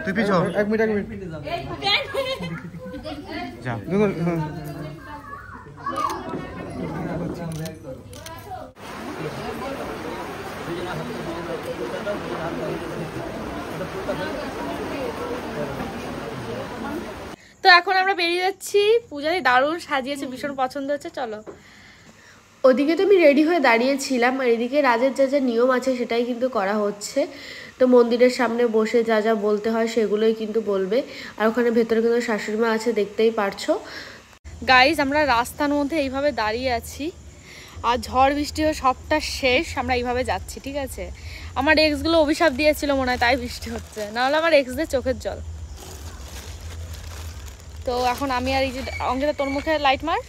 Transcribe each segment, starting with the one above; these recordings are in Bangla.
তুই পিছো এক মিনিট যা তো এখন আমরা বেরিয়ে যাচ্ছি। পূজারি দারুণ সাজিয়েছে, ভীষণ পছন্দ হচ্ছে, চলো। ওদিকে তো আমি রেডি হয়ে দাঁড়িয়েছিলাম, আর এদিকে রাজের যা যা নিয়ম আছে সেটাই কিন্তু করা হচ্ছে। তো মন্দিরের সামনে বসে যা যা বলতে হয় সেগুলোই কিন্তু বলবে। আর ওখানে ভেতরে কিন্তু শাশুড়ি মা আছে, দেখতেই পারছো। গাইজ, আমরা রাস্তার মধ্যে এইভাবে দাঁড়িয়ে আছি, আর ঝড় বৃষ্টি হয়ে সবটা শেষ, আমরা এইভাবে যাচ্ছি, ঠিক আছে। আমার এক্সগুলো অভিশাপ দিয়েছিল মনে হয়, তাই বৃষ্টি হচ্ছে, নাহলে আমার এক্সদের চোখের জল। তো এখন আমি আর এই যে অঙ্কিতা, তোর মুখে লাইট মার,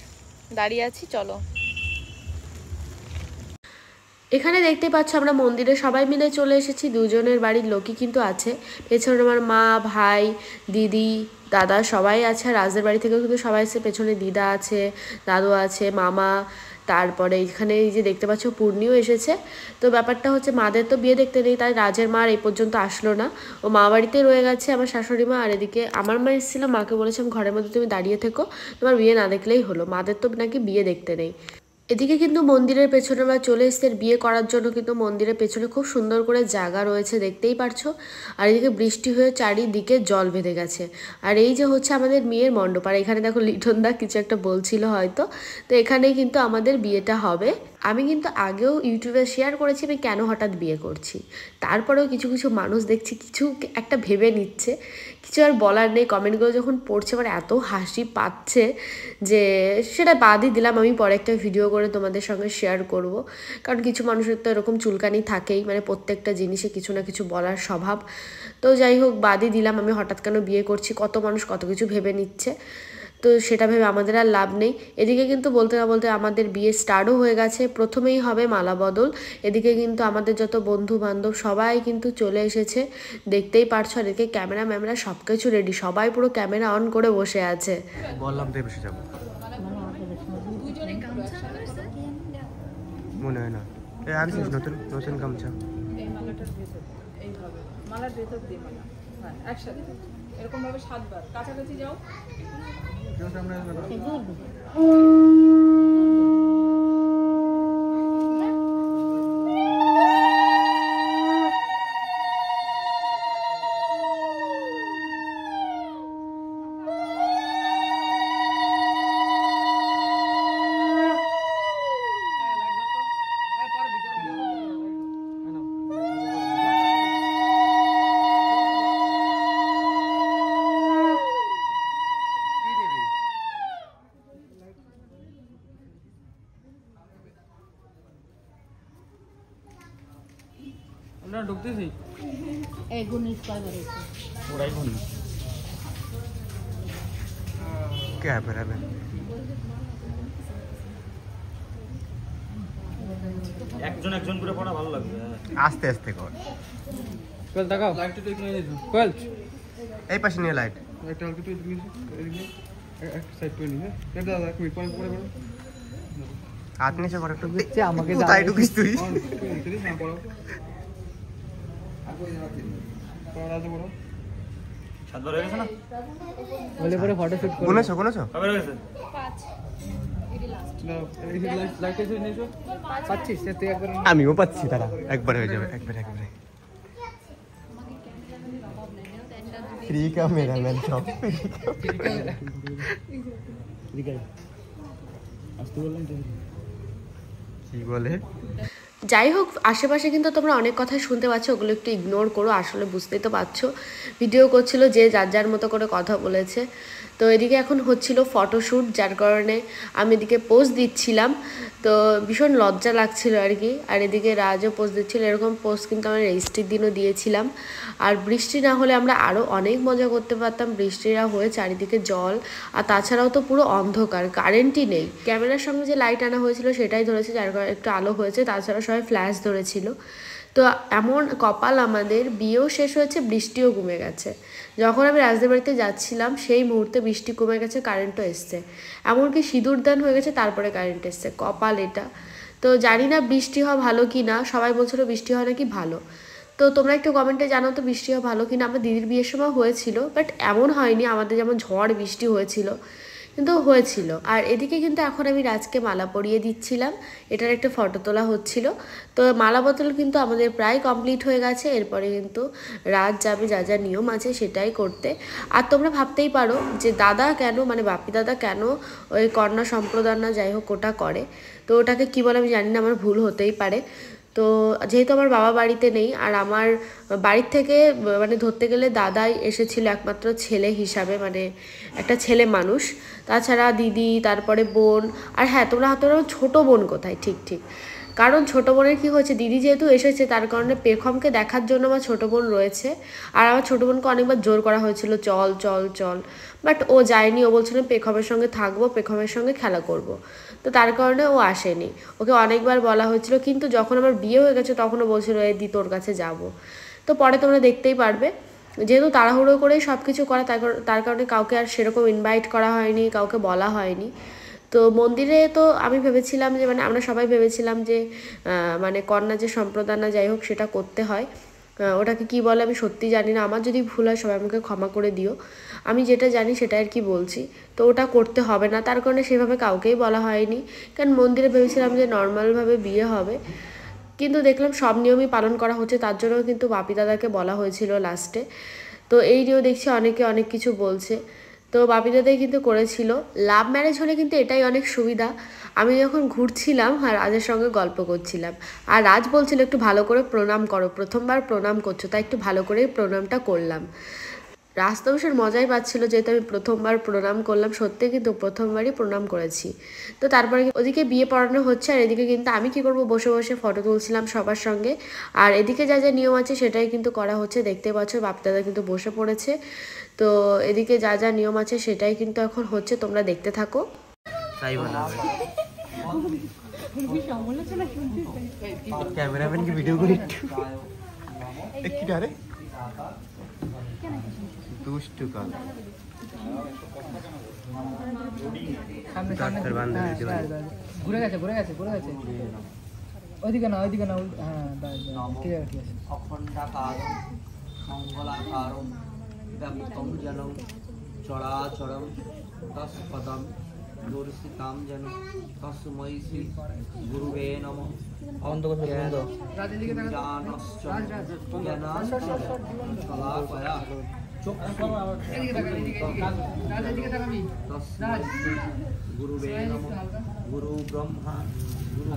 দাঁড়িয়ে আছি, চলো। এখানে দেখতে পাচ্ছ আমরা মন্দিরে সবাই মিলে চলে এসেছি, দুজনের বাড়ির লোকই কিন্তু আছে। পেছনে আমার মা, ভাই, দিদি, দাদা সবাই আছে। আর রাজদের বাড়ি থেকেও কিন্তু সবাই আছে, পেছনে দিদা আছে, দাদু আছে, মামা, তারপরে এখানে এই যে দেখতে পাচ্ছ পূর্ণিও এসেছে। তো ব্যাপারটা হচ্ছে মাদের তো বিয়ে দেখতে নেই, তাই রাজের মা এই পর্যন্ত আসলো না, ও মা বাড়িতে রয়ে গেছে আমার শাশুড়ি মা। আর এদিকে আমার মা এসেছিল, মাকে বলেছিলাম ঘরের মধ্যে তুমি দাঁড়িয়ে থেকো, তোমার বিয়ে না দেখলেই হলো, মাদের তো নাকি বিয়ে দেখতে নেই। এদিকে কিন্তু মন্দিরের পেছনে আমরা চলে এসেছি বিয়ে করার জন্য, কিন্তু মন্দিরের পেছনে খুব সুন্দর করে জায়গা রয়েছে, দেখতেই পারছো। আর এদিকে বৃষ্টি হয়ে চারিদিকে জল বেঁধে গেছে। আর এই যে হচ্ছে আমাদের মেয়ের মণ্ডপ, আর এখানে দেখো লিটন দা কিছু একটা বলছিল হয়তো। তো এখানেই কিন্তু আমাদের বিয়েটা হবে। আমি কিন্তু আগেও ইউটিউবে শেয়ার করেছি আমি কেন হঠাৎ বিয়ে করছি, তারপরেও কিছু কিছু মানুষ দেখছি কিছু একটা ভেবে নিচ্ছে, কিছু আর বলার নেই। কমেন্টগুলো যখন পড়ছে আমার এত হাসি পাচ্ছে যে সেটা বাদই দিলাম, আমি পরে একটা ভিডিও করে তোমাদের সঙ্গে শেয়ার করব। কারণ কিছু মানুষের তো এরকম চুলকানি থাকেই, মানে প্রত্যেকটা জিনিসে কিছু না কিছু বলার স্বভাব। তো যাই হোক, বাদই দিলাম, আমি হঠাৎ কেন বিয়ে করছি, কত মানুষ কত কিছু ভেবে নিচ্ছে, তো সেটা ভেবে আমাদের আর লাভ নেই। এদিকে কিন্তু বলতে না বলতে আমাদের বিয়ে স্টার্টও হয়ে গেছে, প্রথমেই হবে মালা বদল। এদিকে কিন্তু আমাদের যত বন্ধু বান্ধব সবাই কিন্তু চলে এসেছে, দেখতেই পারছো। আর এদিকে ক্যামেরা ম্যামেরা সব কিছু রেডি, সবাই পুরো ক্যামেরা অন করে বসে আছে। বললাম তো বসে যাবো, মনে হয় না আনছিস নতুন নতুন গামছা, এই মালাটার ভেতর এইভাবে মালার ভেতর দিয়ে মালা, হ্যাঁ একসাথে এরকম ভাবে 7 বার কাছাকাছি যাও। ঢুকতেছি এই গুনিস কয়বার হয়েছে ওরাই গুন কে বেরাবে একজন একজন করে পড়া ভালো লাগবে, আস্তে আস্তে কর। কোয়েল দেখাও, লাইটটা তো এখানে নিয়ে যাও কোয়েল, এই পাশে নিয়ে লাইট একটা অল্প একটু এদিকে এক সাইড করে নিয়ে কেটে দাও, এক মিনিট পরে পরে পরে হাত নিচে করে একটু দেখছে আমাকে তাই ঢুকিস তুই না পড়ো পড়াতে পড়ো 7 বার হয়ে গেছে না বলে পরে ফটো শুট করো, কোনেছো কোনেছো কবে হয়ে গেছে 5 এডি লাস্ট না এই লাইট এসে নিয়েছো 25 তুই একবার আমিও পাচ্ছি, তারা একবার হয়ে যাবে, একবার একবারে ফ্রি ক্যামেরাম্যান সব কি বলে। যাই হোক, আশেপাশে কিন্তু তোমরা অনেক কথাই শুনতে পাচ্ছ, ওগুলো একটু ইগনোর করো, আসলে বুঝতেই তো পারছো ভিডিও করছিল, যে যার যার মতো করে কথা বলেছে। তো এদিকে এখন হচ্ছিল ফটোশ্যুট, যার কারণে আমি এদিকে পোজ দিচ্ছিলাম, তো ভীষণ লজ্জা লাগছিল আর কি। আর এদিকে রাজও পোজ দিচ্ছিল, এরকম পোজ কিন্তু আমরা রেজিস্ট্রির দিনও দিয়েছিলাম। আর বৃষ্টি না হলে আমরা আরও অনেক মজা করতে পারতাম, বৃষ্টিরা হয়ে চারিদিকে জল, আর তাছাড়াও তো পুরো অন্ধকার, কারেন্টই নেই। ক্যামেরার সঙ্গে যে লাইট আনা হয়েছিল সেটাই ধরেছে, যার কারণে একটু আলো হয়েছে, তাছাড়া সবাই ফ্ল্যাশ ধরেছিল। তো এমন কপাল আমাদের, বিয়েও শেষ হয়েছে, বৃষ্টিও কমে গেছে। যখন আমি রাজদের বাড়িতে যাচ্ছিলাম সেই মুহূর্তে বৃষ্টি কমে গেছে, কারেন্টও এসছে, এমনকি সিঁদুর দান হয়ে গেছে, তারপরে কারেন্ট এসছে, কপাল এটা। তো জানি না বৃষ্টি হওয়া ভালো কি না, সবাই বলছিল বৃষ্টি হয় নাকি ভালো। তো তোমরা একটু কমেন্টে জানাও তো বৃষ্টি হওয়া ভালো কি না। আমার দিদির বিয়ের সময় হয়েছিল, বাট এমন হয়নি, আমাদের যেমন ঝড় বৃষ্টি হয়েছিল কিন্তু হয়েছিল। আর এদিকে কিন্তু এখন আমি রাজকে মালা পরিয়ে দিচ্ছিলাম, এটার একটা ফটো তোলা হচ্ছিল। তো মালা বদল কিন্তু আমাদের প্রায় কমপ্লিট হয়ে গেছে। এরপরে কিন্তু রাজ যাবে যা যা নিয়ম আছে সেটাই করতে। আর তোমরা ভাবতেই পারো যে দাদা কেন, মানে বাপি দাদা কেন ওই কন্যা সম্প্রদান না যাই হোক ওটা করে। তো ওটাকে কী বলে আমি জানি না, আমার ভুল হতেই পারে। তো যেহেতু আমার বাবা বাড়িতে নেই, আর আমার বাড়ির থেকে মানে ধরতে গেলে দাদাই এসেছিল একমাত্র ছেলে হিসাবে, মানে একটা ছেলে মানুষ। তাছাড়া দিদি, তারপরে বোন, আর হ্যাঁ তোমরা ছোটো বোন কোথায়, ঠিক ঠিক, কারণ ছোটো বোনের কী হয়েছে, দিদি যেহেতু এসেছে তার কারণে পেখমকে দেখার জন্য আমার ছোটো বোন রয়েছে। আর আমার ছোটো বোনকে অনেকবার জোর করা হয়েছিল চল চল চল, বাট ও যায়নি। ও বলছিল পেখমের সঙ্গে থাকবো, পেখমের সঙ্গে খেলা করব। তো তার কারণে ও আসেনি। ওকে অনেকবার বলা হয়েছিল, কিন্তু যখন আমার বিয়ে হয়ে গেছে তখনও বলছিল এই দি তোর কাছে যাব। তো পরে তোমরা দেখতেই পারবে, যেহেতু তাড়াহুড়ো করেই সব কিছু করা, তার কারণে কাউকে আর সেরকম ইনভাইট করা হয়নি, কাউকে বলা হয়নি। তো মন্দিরে তো আমি ভেবেছিলাম যে, মানে আমরা সবাই ভেবেছিলাম যে মানে কন্যা যে সম্প্রদানা যাই হোক সেটা করতে হয়। ওটাকে কি বলে আমি সত্যি জানি না, আমার যদি ভুল হয় সবাই আমাকে ক্ষমা করে দিও। আমি যেটা জানি সেটা আর কি বলছি। তো ওটা করতে হবে না, তার কারণে সেভাবে কাউকেই বলা হয়নি। কারণ মন্দিরে ভেবেছিলাম যে নর্মালভাবে বিয়ে হবে, কিন্তু দেখলাম সব নিয়মই পালন করা হচ্ছে, তার জন্য কিন্তু বাপি দাদাকে বলা হয়েছিল লাস্টে। তো এই নিয়েও দেখছি অনেকে অনেক কিছু বলছে। তো বাপি দাদাই কিন্তু করেছিল। লাভ ম্যারেজ হলে কিন্তু এটাই অনেক সুবিধা। আমি যখন ঘুরছিলাম আর রাজের সঙ্গে গল্প করছিলাম, আর রাজ বলছিল একটু ভালো করে প্রণাম করো, প্রথমবার প্রণাম করছো, তাই একটু ভালো করেই প্রণামটা করলাম। রাজ তো ভীষণ মজাই পাচ্ছিল, যেহেতু আমি প্রথমবার প্রণাম করলাম, সত্যি কিন্তু প্রথমবারই প্রণাম করেছি। তো তারপরে ওদিকে বিয়ে পড়ানো হচ্ছে, আর এদিকে কিন্তু আমি কি করব, বসে বসে ফটো তুলছিলাম সবার সঙ্গে। আর এদিকে যা যা নিয়ম আছে সেটাই কিন্তু করা হচ্ছে, দেখতে পাচ্ছ বাপ দাদা কিন্তু বসে পড়েছে। তো এদিকে যা যা নিয়ম আছে সেটাই কিন্তু এখন হচ্ছে, তোমরা দেখতে থাকো। তাই বলা ক্যামেরাম্যান কি ভিডিও করি একটু আরে দুষ্টু কাল ঘুরে গেছে ওইদিকে না হ্যাঁ অখণ্ডাকারম মঙ্গলাকারম ব্যাপ্তম জনম চরাচরম তৎপদম দর্শিতাম যেন তস্মৈ শ্রী গুরুবে নমঃ। গুরুবে নমঃ। গুরু ব্রহ্মা গুরু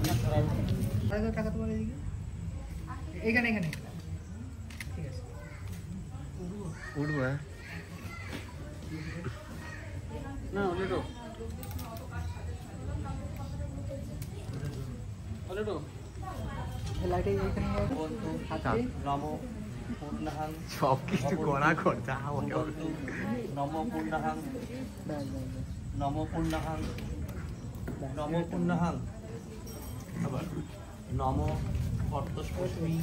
এখানে উঠবো না সব কিছু করা করতে নম পূর্ণাহাং নম পূর্ণাহাং নম পূর্ণাহাং নম কর্তস্মী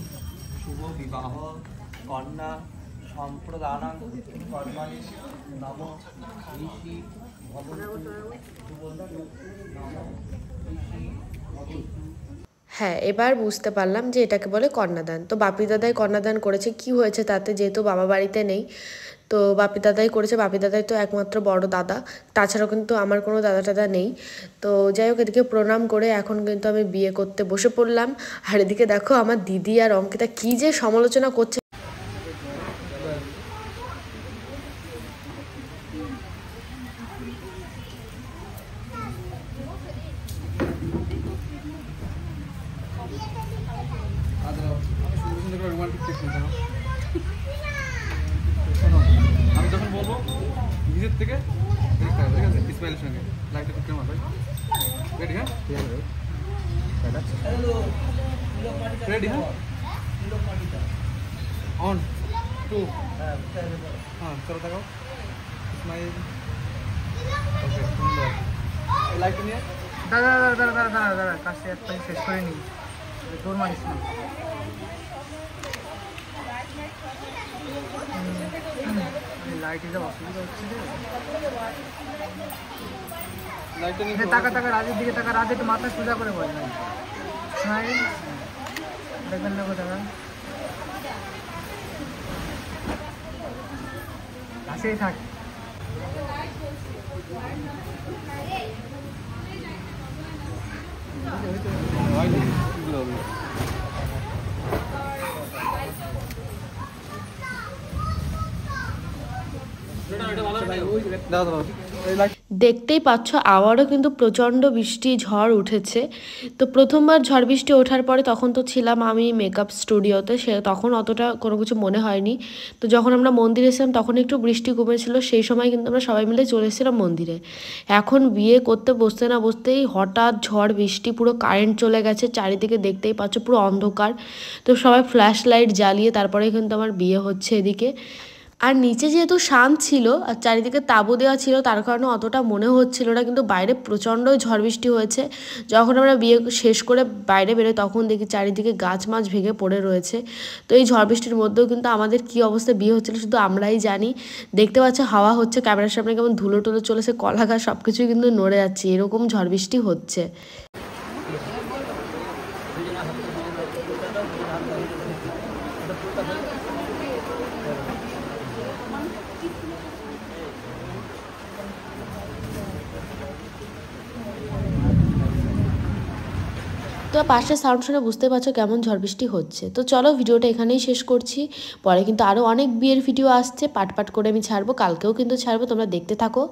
শুভ বিবাহ কন্যা সম্প্রদানাং কর্মাণি নম ঋষি ভবন্তু শুভন্তু নম ঋষি ভবন্তু। হ্যাঁ, এবার বুঝতে পারলাম যে এটাকে বলে কন্যাদান। তো বাপি দাদাই কন্যাদান করেছে, কি হয়েছে তাতে, যেহেতু বাবা বাড়িতে নেই তো বাপি দাদাই করেছে। বাপি দাদাই তো একমাত্র বড় দাদা, তাছাড়াও কিন্তু আমার কোনো দাদা টাদা নেই। তো যাই হোক, এদিকে প্রণাম করে এখন কিন্তু আমি বিয়ে করতে বসে পড়লাম। আর এদিকে দেখো আমার দিদি আর অঙ্কিতা কী যে সমালোচনা করছে। আমি যখন বলবো নিজের থেকে ঠিক আছে, ইসমাইলের সঙ্গে লাইটটা ঠিক মারবে। রেডি? হ্যাঁ রেডি? হ্যাঁ অন 2 হ্যাঁ চলো দেখো ইসমাইল। ওকে সুন্দর। লাইটটা নিয়ে দাঁড়া কাজটা একটা শেষ করে নিই, তোর মারিস না। লাইটের অসুবিধা হচ্ছে রে। টাকা রাজের দিকে টাকা, রাজের একটু মাথা সোজা করে বল। স্মাইল দেখবেন না কোথাও কাছেই থাক। দেখতেই পাচ্ছ আবারও কিন্তু প্রচণ্ড বৃষ্টি ঝড় উঠেছে। তো প্রথমবার ঝড় বৃষ্টি ওঠার পরে তখন তো ছিলাম আমি মেকআপ স্টুডিওতে, তখন অতটা কোনো কিছু মনে হয়নি। তো যখন আমরা মন্দিরে এসেছিলাম তখন একটু বৃষ্টি কমেছিল, সেই সময় কিন্তু আমরা সবাই মিলে চলে এসেছিলাম মন্দিরে। এখন বিয়ে করতে বসতে না বসতেই হঠাৎ ঝড় বৃষ্টি, পুরো কারেন্ট চলে গেছে, চারিদিকে দেখতেই পাচ্ছ পুরো অন্ধকার। তো সবাই ফ্ল্যাশ লাইট জ্বালিয়ে তারপরে কিন্তু আমার বিয়ে হচ্ছে এদিকে। আর নিচে যেহেতু শান্ত ছিল আর চারিদিকে তাঁবু দেওয়া ছিল, তার কারণে অতটা মনে হচ্ছিল না, কিন্তু বাইরে প্রচণ্ড ঝড় বৃষ্টি হয়েছে। যখন আমরা বিয়ে শেষ করে বাইরে বেরোই তখন দেখি চারিদিকে গাছ মাছ ভেঙে পড়ে রয়েছে। তো এই ঝড় বৃষ্টির মধ্যেও কিন্তু আমাদের কী অবস্থায় বিয়ে হচ্ছিলো শুধু আমরাই জানি। দেখতে পাচ্ছ হাওয়া হচ্ছে, ক্যামেরার সামনে কেমন ধুলো টুলো চলেছে, কলা গাছ সব কিছুই কিন্তু নড়ে যাচ্ছে, এরকম ঝড় বৃষ্টি হচ্ছে। তো পাশের সাউন্ড শুনে বুঝতে পারছো কেমন ঝড় বৃষ্টি হচ্ছে। তো চলো ভিডিওটা এখানেই শেষ করছি, পরে কিন্তু আরও অনেক বিয়ের ভিডিও আসছে, পাট পাট করে আমি ছাড়বো, কালকেও কিন্তু ছাড়বো, তোমরা দেখতে থাকো।